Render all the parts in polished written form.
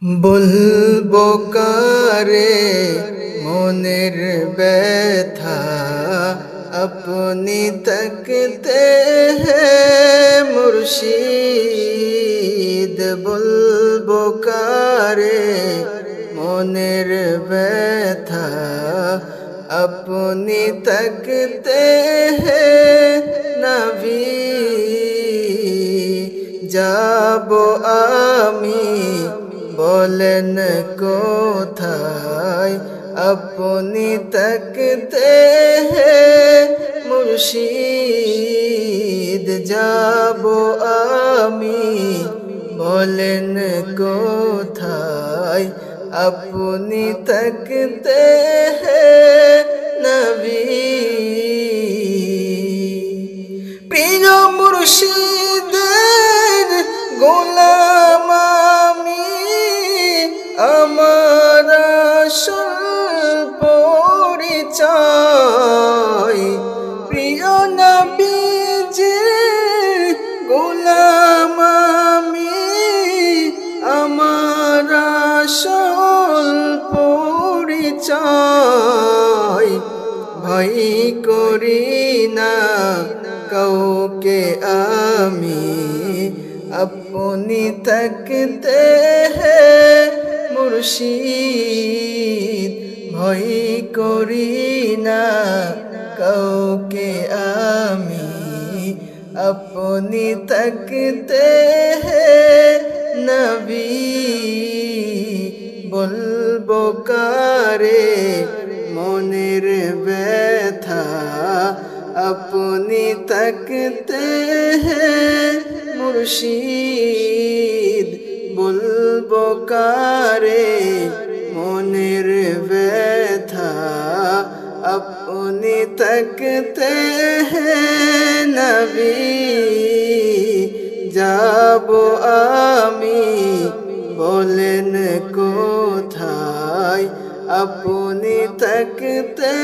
বলবো কারে মনের ব্যথা, আপনি তকতে हैं মুর্শিদ। বলবো কারে মনের ব্যথা, আপনি তকতে हैं নবী। যাবো আমি বলেন কোথায়, আপনি তকতে हैं মুর্শিদ। যাবো আমি বলেন কোথায়, আপনি তকতে हैं নবী। প্রিয় মুর্শিদের গোলাম আমি, আমার আসল পরিচয়। প্রিয় নবীজির গোলাম আমি, আমার আসল পরিচয়। ভয় করি না কাউকে আমি, আপনি তকতে हैं মুর্শিদ। ভয় করি না কাউকে আমি, আপনি তকতে हैं নবী। বলবো কারে মনের ব্যথা, আপনি তকতে हैं মুর্শিদ। বলবো কারে মনের ব্যথা, আপনি তকতে हैं নবী। যাবো আমি বলেন কোথায়, আপনি তকতে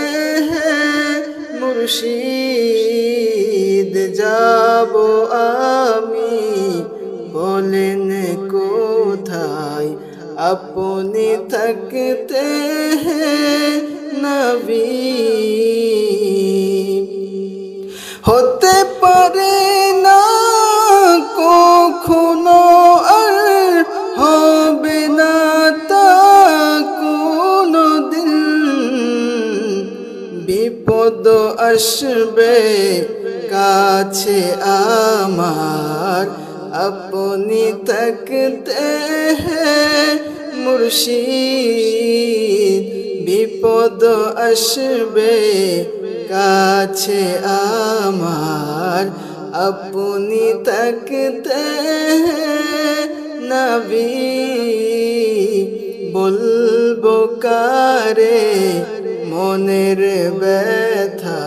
हैं মুর্শিদ। যাবো আমি বলেন কোথায়, আপনি তকতে हैं নবী। হতে পারে না কখনো আর হবে না তা কোনদিন, বিপদ আসবে কাছে আমার, আপনি তকতে हैं মুর্শিদ। বিপদ আসবে কাছে আমার, আপনি তকতে हैं নবী। বলবো কারে মনের ব্যথা,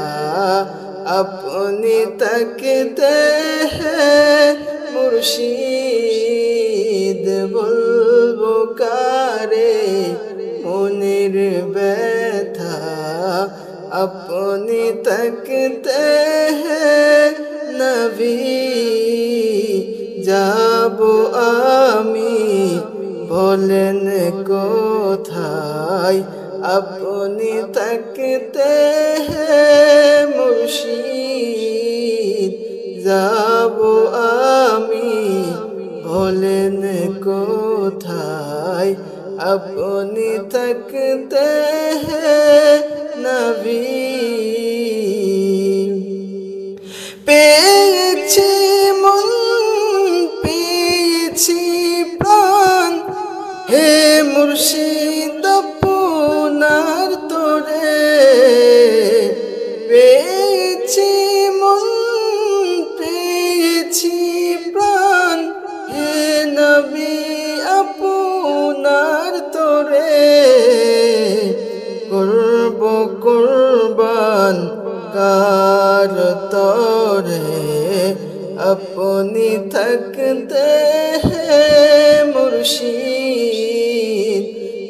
আপনি তকতে हैं মুর্শিদ। বলবো কারে মনের ব্যথা, আপনি তকতে हैं নবী। যাবো আমি বলেন কোথায়, আপনি তকতে हैं মুর্শিদ। যাবো আমি বলেন কোথায়, আপনি তকতে हैं নবী। পেয়েছি মন পেয়েছি প্রাণ, হে মুর্শিদ আপনার তোরে। পেয়েছি মন পেয়েছি প্রাণ, হে নবী আপনার তোরে। করব কুরবান কার তরে, আপনি তকতে हैं মুর্শিদ।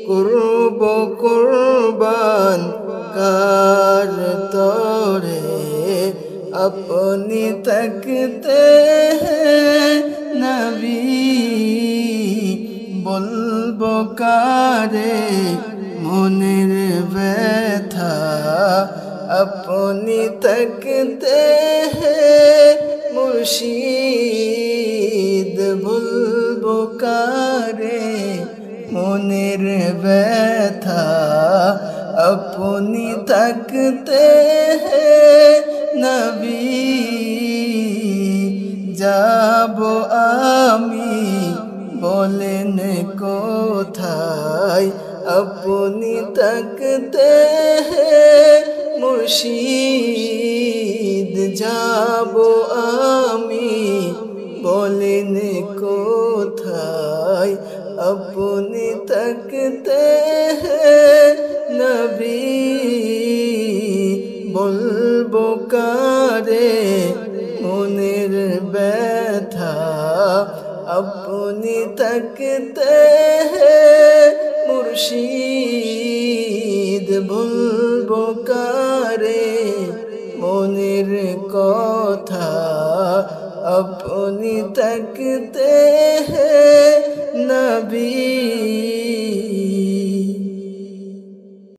করব কুরবান কার তরে, अपनी तकते हैं नबी बोल বলবো কারে মনের ব্যথা আপনি তকতে মুর্শিদ ভুলবো কারে মনের ব্যথা আপনি তকতে নবী যাব আমি বলেন কোথায় আপনি তকতে মুর্শিদ যাব আমি বলেন কোথায় আপনি তকতে নবী বলবো কারে মনের ব্যথা আপনি তকতে মুর্শিদ ভুলবো কারে মনের কথা আপনি তকতে